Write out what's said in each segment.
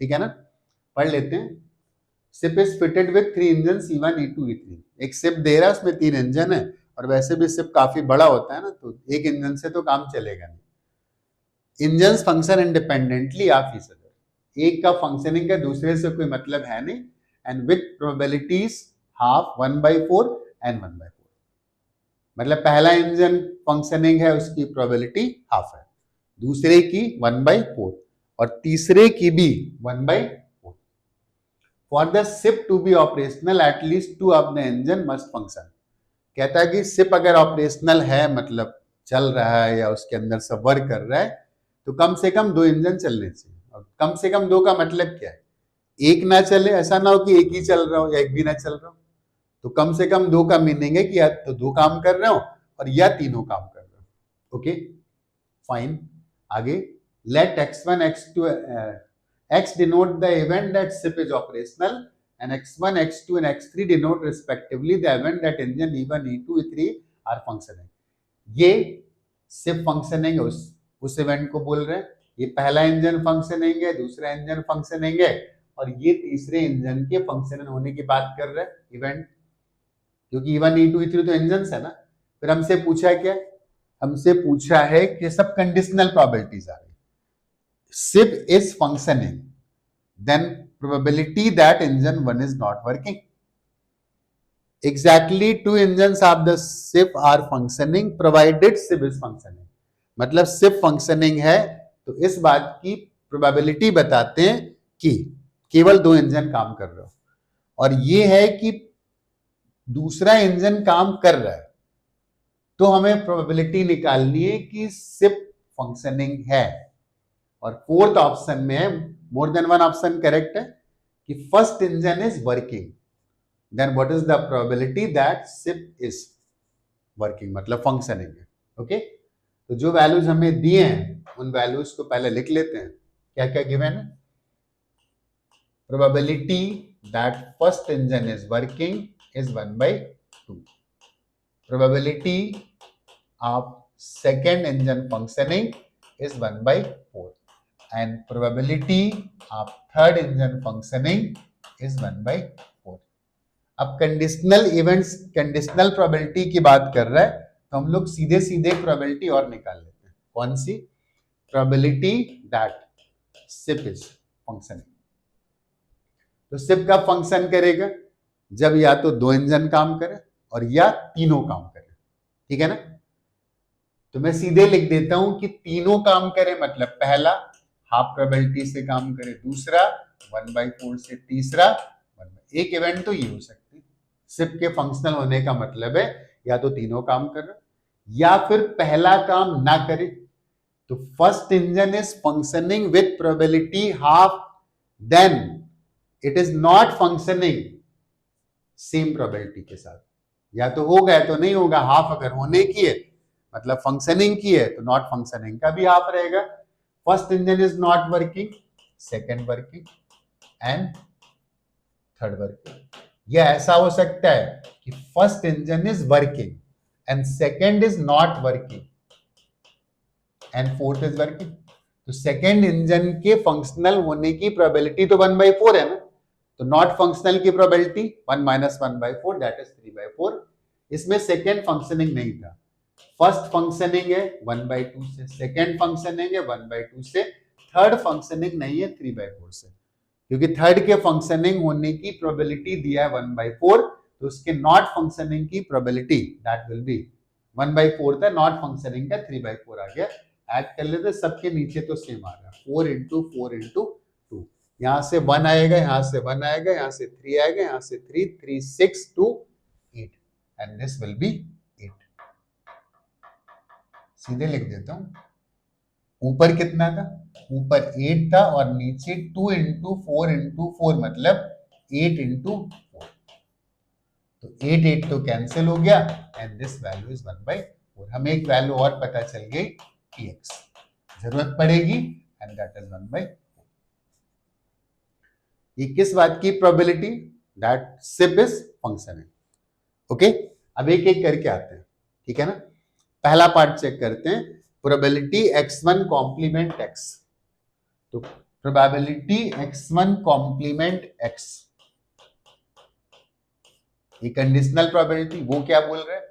ठीक है ना, पढ़ लेते हैं। Ship is fitted with 3 engine E1 E2 E3। एक सिप दे रहा है, उसमें 3 इंजन है, और वैसे भी सिप काफी बड़ा होता है ना, तो एक इंजन से तो काम चलेगा नहीं। Engine function independently of each other, एक का फंक्शनिंग का दूसरे से कोई मतलब है नहीं। And with probabilities half 1/4 and 1/4, मतलब पहला इंजन फंक्शनिंग है उसकी प्रोबेबिलिटी हाफ है, दूसरे की 1/4, और तीसरे की भी 1/4। For the ship to be operational at least 2 of the engine must function. कहता है कि शिप अगर ऑपरेशनल है, मतलब चल रहा है या उसके अंदर सब वर्क कर रहा है, तो कम से कम 2 इंजन चलने चाहिए। और कम से कम 2 का मतलब क्या है, एक ना चले, ऐसा ना हो कि एक ही चल रहा हो या एक भी ना चल रहा हो। तो कम से कम 2 का मीनिंग है कि या तो 2 काम कर रहे हो और या तीनों काम कर रहे हो। ओके फाइन, आगे late x1 x2 x denote the event that ship is operational, and x1 x2 and x3 denote respectively the event that engine E1 E2 E3 are functioning। ये सिप फंक्शनिंग उस event को बोल रहे हैं। ये पहला engine functioning है, दूसरा इंजन फंक्शनिंग है, और ये तीसरे इंजन के फंक्शनिंग होने की बात कर रहे हैं इवेंट, क्योंकि E1 E2 E3 तो इंजन है ना। फिर हमसे पूछा क्या, हमसे पूछा है कि सब कंडीशनल प्रोबेबिलिटीज आ रही, ship is functioning, then probability that engine 1 is not working। Exactly 2 engines of the ship are functioning provided ship is functioning। मतलब ship functioning है तो इस बात की प्रोबेबिलिटी बताते हैं कि केवल 2 इंजन काम कर रहे हो, और ये है कि दूसरा इंजन काम कर रहा है, तो हमें प्रोबेबिलिटी निकालनी है कि शिप फंक्शनिंग है। और फोर्थ ऑप्शन में है, more than one option correct है, कि first engine is working, then what is the probability that ship is working, मतलब फंक्शनिंग है। ओके, तो जो वैल्यूज हमें दिए हैं उन वैल्यूज को पहले लिख लेते हैं। क्या क्या गिवन है, probability that first engine is working is 1/2, probability of second engine functioning is 1/4, and probability of third engine functioning is 1/4। अब कंडीशनल इवेंट्स, कंडीशनल प्रोबेबिलिटी की बात कर रहा है, तो हम लोग सीधे सीधे प्रोबेबिलिटी और निकाल लेते हैं। कौन सी, probability that ship is functioning. तो शिप का फंक्शन करेगा जब या तो 2 इंजन काम करे और या तीनों काम करे, ठीक है ना। तो मैं सीधे लिख देता हूं कि तीनों काम करे, मतलब पहला हाफ प्रोबेबिलिटी से काम करे, दूसरा 1/4 से, तीसरा 1/, एक इवेंट तो ये हो सकती है। शिप के फंक्शनल होने का मतलब है या तो तीनों काम कर रहे या फिर पहला काम ना करे। तो first engine is functioning with probability half, then it is not functioning same probability के साथ, या तो होगा या तो नहीं होगा। हाफ अगर होने की है मतलब फंक्शनिंग की है, तो नॉट फंक्शनिंग का भी हाफ रहेगा। First engine is not working, second working and third working. यह ऐसा हो सकता है कि first engine is working and second is not working and fourth is working. तो सेकंड इंजन के फंक्शनल होने की प्रोबेबिलिटी तो 1/4 है ना, तो नॉट फंक्शनल की प्रोबेबिलिटी 1 - 1/4 दैट इज 3/4। इसमें सेकंड फंक्शनिंग नहीं था, फर्स्ट फंक्शनिंग है 1/2 से, सेकंड फंक्शनिंग है 1/2 से, थर्ड फंक्शनिंग नहीं है 3/4 से, क्योंकि थर्ड के फंक्शनिंग होने की प्रोबेबिलिटी दिया है 1/4, तो उसके नॉट फंक्शनिंग की प्रोबेबिलिटी दैट विल बी 1/4 था, नॉट फंक्शनिंग का 3/4 आ गया। ऐड कर लेते, सबके नीचे तो सेम आ रहा है, 4 × 4 × 2, यहां से 1 आएगा, यहां से 1 आएगा, यहां से 3 आएगा, यहां से 3 3 6 2 8 एंड दिस विल बी 8। सीधे लिख देता हूं, ऊपर कितना था, ऊपर 8 था और नीचे 2 × 4 × 4 मतलब 8 × 4, तो 8 8 तो कैंसिल हो गया एंड दिस वैल्यू इज 1/4। हमें एक वैल्यू और पता चल गई px, जरूरत पड़ेगी एंड दैट इज 1/4। ये किस बात की probability, that ship is functioning. Okay, अब एक एक करके आते हैं, ठीक है ना। पहला पार्ट चेक करते हैं, प्रोबेबिलिटी x1 कॉम्प्लीमेंट x। तो प्रोबेबिलिटी x1 कॉम्प्लीमेंट x, ये कंडीशनल प्रोबेबिलिटी, वो क्या बोल रहे हैं,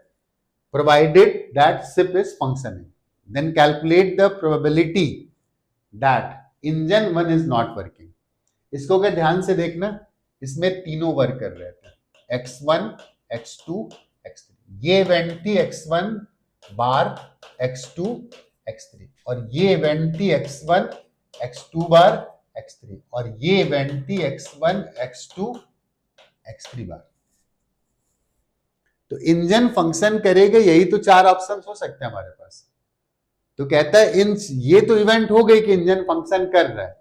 provided that ship is functioning, then calculate the probability that engine 1 is not working. इसको क्या ध्यान से देखना, इसमें तीनों वर्क कर रहे थे, x1 x2 x3, ये इवेंट थी x1 बार x2 x3, और ये इवेंट थी x1 x2 बार x3, और ये इवेंट थी x1 x2 x3 बार। तो इंजन फंक्शन करेगा, यही तो चार ऑप्शन हो सकते हैं हमारे पास। तो कहता है इन ये तो इवेंट हो गई कि इंजन फंक्शन कर रहा है,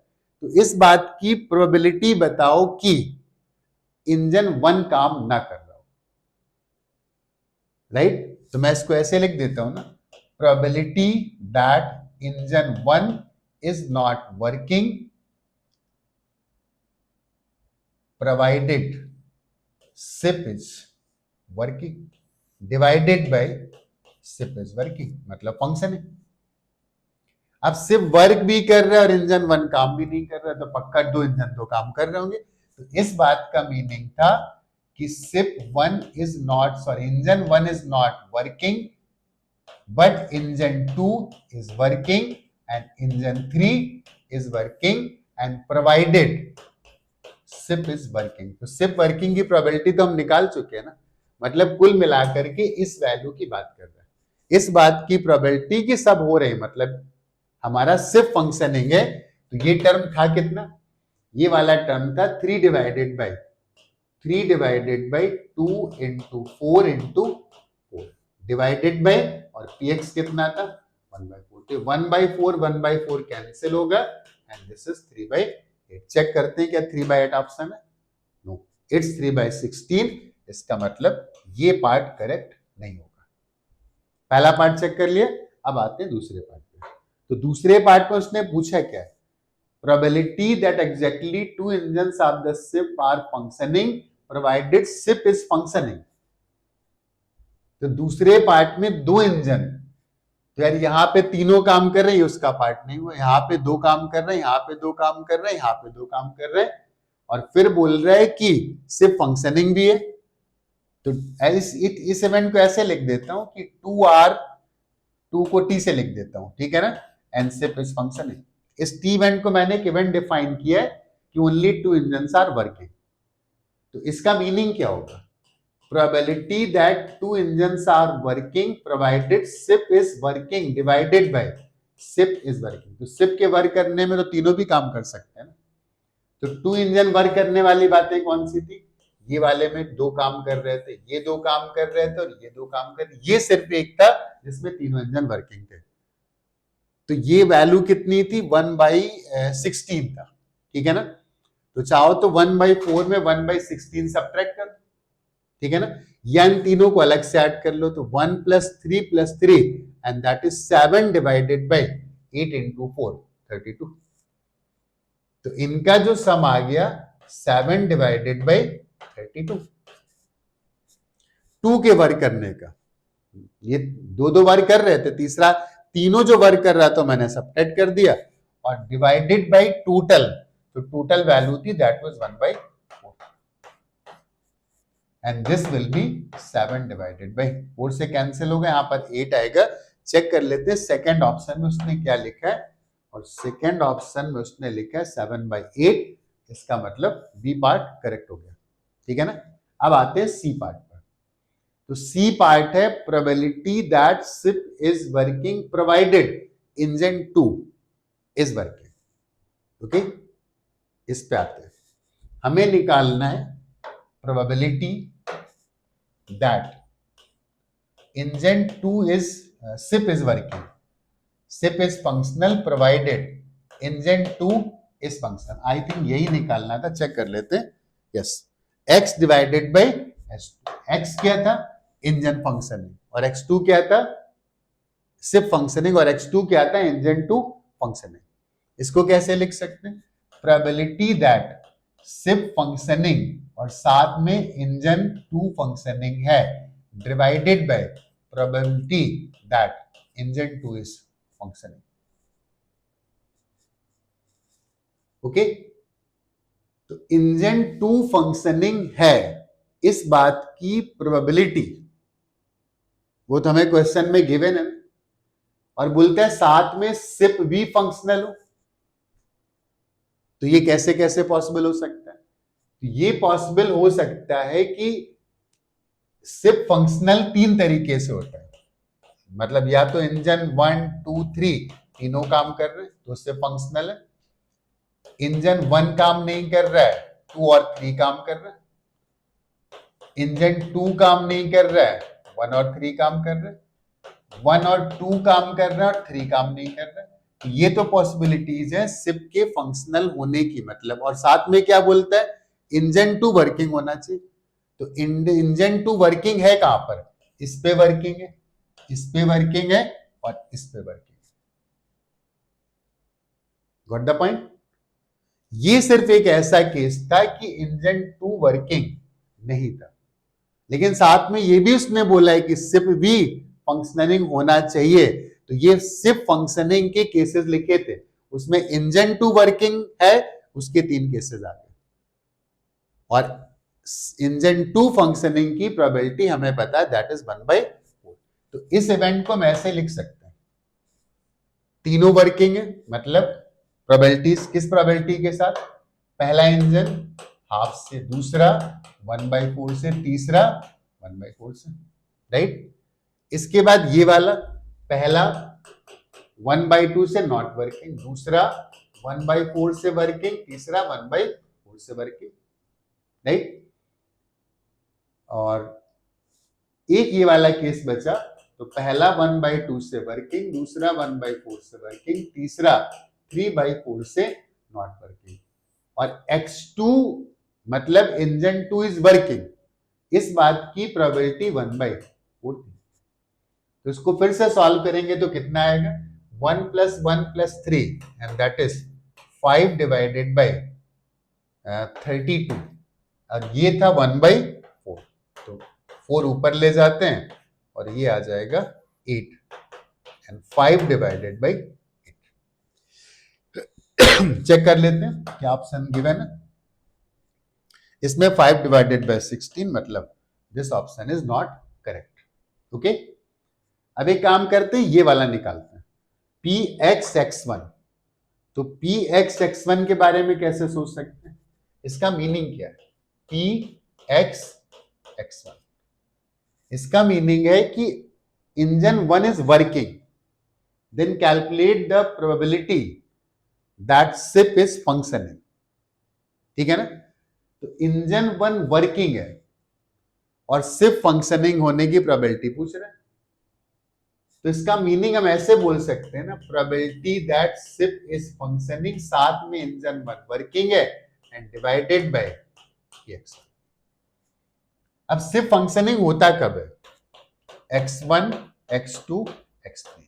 तो इस बात की प्रोबेबिलिटी बताओ कि इंजन 1 काम ना कर रहा हो, राइट। तो मैं इसको ऐसे लिख देता हूं ना, probability that engine 1 is not working provided ship is working divided by ship is working, मतलब फंक्शन है। अब सिर्फ वर्क भी कर रहा है और इंजन 1 काम भी नहीं कर रहा, तो पक्का दो इंजन तो काम कर रहे होंगे। तो इस बात का मीनिंग था कि ship 1 is not, sorry, engine 1 is not working but engine 2 is working and engine 3 is working and provided ship is working. तो सिप वर्किंग की प्रोबेबिलिटी तो हम निकाल चुके हैं ना, मतलब कुल मिलाकर के इस वैल्यू की बात कर रहे हैं, इस बात की प्रोबेबिलिटी की सब हो रही, मतलब हमारा सिर्फ फंक्शनिंग है। तो ये टर्म था कितना, ये वाला टर्म था 3 divided by 2 into 4 into 4 divided by, और px कितना था 1/4, तो 1/4 1/4 कैंसिल होगा एंड दिस इज 3/8। चेक करते हैं क्या 3/8 ऑप्शन है, नो, इट्स 3/16। इसका मतलब ये पार्ट करेक्ट नहीं होगा। पहला पार्ट चेक कर लिया, अब आते हैं दूसरे पार्ट पे। तो दूसरे पार्ट में उसने पूछा क्या है, probability that exactly 2 engines of the ship are functioning provided ship is functioning। तो दूसरे पार्ट में दो इंजन, तो यार यहां पे तीनों काम कर रहे हैं, उसका पार्ट नहीं हुआ, यहां पे दो काम कर रहे हैं, यहां पे दो काम कर रहे हैं, यहां पे दो काम कर रहे हैं, और फिर बोल रहा है कि सिर्फ फंक्शनिंग भी है। तो इस इवेंट को ऐसे लिख देता हूं कि 2 को टी से लिख देता हूं, ठीक है ना, एंड सिप इज फंक्शनिंग। इस टी इवेंट को मैंने एक इवेंट डिफाइन किया है कि ओनली 2 इंजन्स आर वर्किंग। तो इसका मीनिंग क्या होगा, probability that 2 engines are working provided ship is working divided by ship is working। तो ship के वर्क करने में तो तीनों भी काम कर सकते हैं ना। तो 2 इंजन वर्क करने वाली बातें कौन सी थी, ये वाले में दो काम कर रहे थे, ये दो काम कर रहे थे, और ये दो काम कर रहे थे, ये सिर्फ एक था जिसमें तीनों इंजन वर्किंग थे। तो ये वैल्यू कितनी थी 1/16 था, ठीक है ना। तो चाहो तो 1/4 में 1/16 सब्ट्रैक्ट कर, ठीक है ना, या इन तीनों को अलग से ऐड कर लो, तो 1 + 3 and that is 7 divided by 8 into 4 32। तो इनका जो सम आ गया 7 डिवाइडेड बाई 32, 2 के वर्क करने का। ये दो वर्क कर रहे थे, तीसरा तीनों जो वर्क कर रहा था मैंने सब्ट्रैक्ट कर दिया, और डिवाइडेड बाई टोटल, तो टोटल वैल्यू थी that was 1/4 and this will be 7 divided by 4 से कैंसिल होगा, यहां पर 8 आएगा। चेक कर लेते हैं सेकंड ऑप्शन में उसने क्या लिखा है, और सेकंड ऑप्शन में उसने लिखा है 7/8, इसका मतलब बी पार्ट करेक्ट हो गया, ठीक है ना। अब आते हैं सी पार्ट पर। तो सी पार्ट है probability that ship is working provided engine 2 is working. Okay, इस पे आते हैं, हमें निकालना है probability that engine 2 is ship is working, ship is functional provided engine 2 is functional. I think यही निकालना था, चेक कर लेते हैं। Yes, x divided by s2, x क्या था इंजन फंक्शनिंग, और x2 क्या था शिप फंक्शनिंग, और x2 क्या था इंजन 2 फंक्शनिंग। इसको कैसे लिख सकते हैं, प्रोबेबिलिटी दैट शिप फंक्शनिंग और साथ में इंजन 2 फंक्शनिंग है divided by probability that engine 2 is functioning. Okay, तो इंजन 2 फंक्शनिंग है, इस बात की प्रोबेबिलिटी वो तो हमें क्वेश्चन में गिवन है, और बोलते हैं साथ में सिप भी फंक्शनल हो, तो ये कैसे कैसे पॉसिबल हो सकता है? तो ये पॉसिबल हो सकता है कि सिप फंक्शनल 3 तरीके से होता है, मतलब या तो इंजन 1 2 3 तीनों काम कर रहे हैं तो सिप फंक्शनल है, इंजन 1 काम नहीं कर रहा है 2 और 3 काम कर रहा है, इंजन 2 काम नहीं कर रहा है 1 और 3 काम कर रहे हैं, 1 और 2 काम कर रहा है और 3 काम नहीं कर रहा है। तो ये तो पॉसिबिलिटीज है सिप के फंक्शनल होने की, मतलब, और साथ में क्या बोलता है, इंजन 2 वर्किंग होना चाहिए। तो इंजन 2 वर्किंग है कहां पर, इस पे वर्किंग है, इस पे वर्किंग है और इस पे वर्किंग है। Got the point? ये सिर्फ एक ऐसा केस था कि इंजन 2 वर्किंग नहीं था, लेकिन साथ में ये भी उसने बोला है कि सिप भी फंक्शनिंग होना चाहिए। तो ये सिप फंक्शनिंग के केसेस लिखे थे, उसमें इंजन 2 वर्किंग है, उसके 3 केसेस आ गए, और इंजन 2 फंक्शनिंग की प्रोबेबिलिटी हमें पता है, दैट इज 1/4। तो इस इवेंट को हम ऐसे लिख सकते हैं, तीनों वर्किंग है, मतलब प्रोबेबिलिटीज किस प्रोबेबिलिटी के साथ, पहला इंजन हाफ से दूसरा, 1/4 से तीसरा, 1/4 से, राइट। इसके बाद ये वाला, पहला 1/2 से नॉट वर्किंग, दूसरा 1/4 से वर्किंग, तीसरा 1/4 से वर्किंग, राइट। और एक ये वाला केस बचा, तो पहला 1/2 से वर्किंग, दूसरा 1/4 से वर्किंग, तीसरा 3/4 से नॉट वर्किंग, और x2 मतलब इंजन 2 इज वर्किंग, इस बात की प्रोबेबिलिटी 1/4 थी। तो इसको फिर से सॉल्व करेंगे तो कितना आएगा, 1 + 1 + 3 and that is 5 divided by 32, और ये था 1/4, तो 4 ऊपर ले जाते हैं और ये आ जाएगा 8 एंड 5 डिवाइडेड बाई 8। चेक कर लेते हैं क्या ऑप्शन गिवन है, इसमें 5 डिवाइडेड बाई 16, मतलब this option is not correct. Okay, अब एक काम करते हैं, ये वाला निकालते हैं, Px(x1), तो Px(x1) के बारे में कैसे सोच सकते हैं, इसका मीनिंग क्या है, Px(x1), इसका मीनिंग है कि engine 1 is working, then calculate the probability that ship is functioning, ठीक है ना। तो इंजन 1 वर्किंग है और सिप फंक्शनिंग होने की प्रोबेबिलिटी पूछ रहा है, तो इसका मीनिंग हम ऐसे बोल सकते हैं ना, probability that ship is functioning, साथ में इंजन 1 वर्किंग है एंड डिवाइडेड बाय x1। अब सिप फंक्शनिंग होता कब है, x1 x2 x3,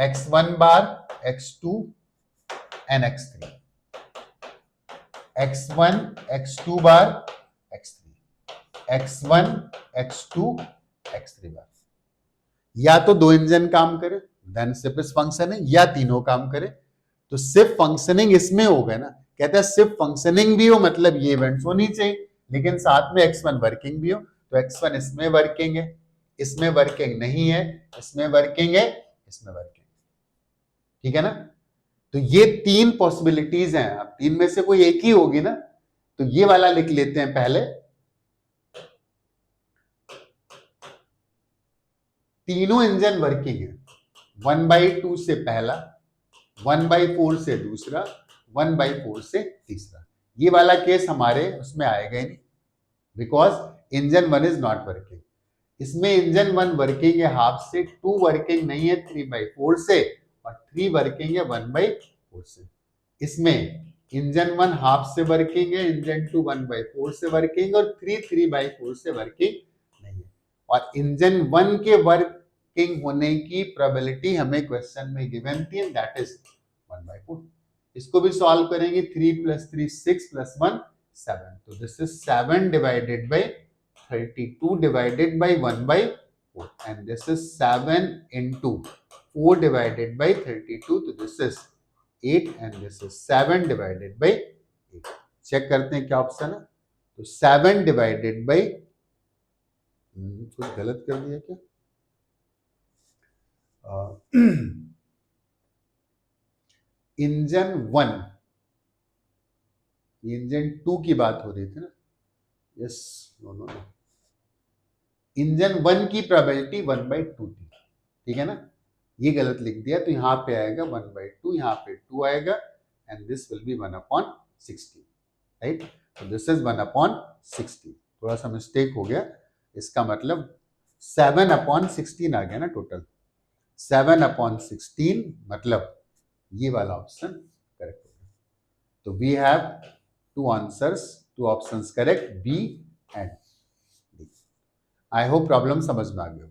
x1 bar x2 and x3, x1 x2 bar x3, x1 x2 x3 बार, या तो 2 इंजन काम करे देन सिप इज फंक्शनिंग, या तीनों काम करे तो सिप फंक्शनिंग इसमें हो गया ना। कहता है सिप फंक्शनिंग भी हो मतलब ये इवेंट्स होनी चाहिए, लेकिन साथ में x1 वर्किंग भी हो, तो x1 इसमें वर्किंग है, इसमें वर्किंग नहीं है, इसमें वर्किंग है, इसमें वर्किंग, ठीक है ना। तो ये 3 पॉसिबिलिटीज हैं, अब 3 में से कोई एक ही होगी ना, तो ये वाला लिख लेते हैं पहले, तीनों इंजन वर्किंग है, 1/2 से पहला, 1/4 से दूसरा, 1/4 से तीसरा, ये वाला केस हमारे उसमें आएगा ही नहीं, because engine 1 is not working. इसमें इंजन 1 वर्किंग है हाफ से, 2 वर्किंग नहीं है 3/4 से, और 3 वर्किंग है 1/4 से। इसमें इंजन 1 हाफ से वर्किंग है, इंजन 2 1/4 से वर्किंग, और 3 3/4 से वर्किंग नहीं है, और इंजन 1 के वर्किंग होने की प्रोबेबिलिटी हमें क्वेश्चन में गिवन थी, दैट इज 1/4। इसको भी सॉल्व करेंगे, 3 + 3 6 + 1 7, तो this is 7 divided by 32 divided by 1/4, and this is 7 into 4 divided by 32, तो this is 8 and this is 7 divided by 8. Check करते हैं क्या ऑप्शन है. तो 7 divided by कुछ गलत कर दिया क्या? इंजन 1, इंजन 2 की बात हो रही थी ना. Yes, no no no, engine 1 की प्रोबेबिलिटी 1/2 थी. ठीक है ना. ये गलत लिख दिया तो यहाँ पे आएगा 1/2, यहाँ पे 2 आएगा and this will be 1/60. Right. तो दिस इज 1/60. थोड़ा सा मिस्टेक हो गया. इसका मतलब 7/16 आ गया ना टोटल. 7/16 मतलब ये वाला ऑप्शन करेक्ट होगा. तो we have two answers, two options correct, B and D. I hope problem समझ में आ गया.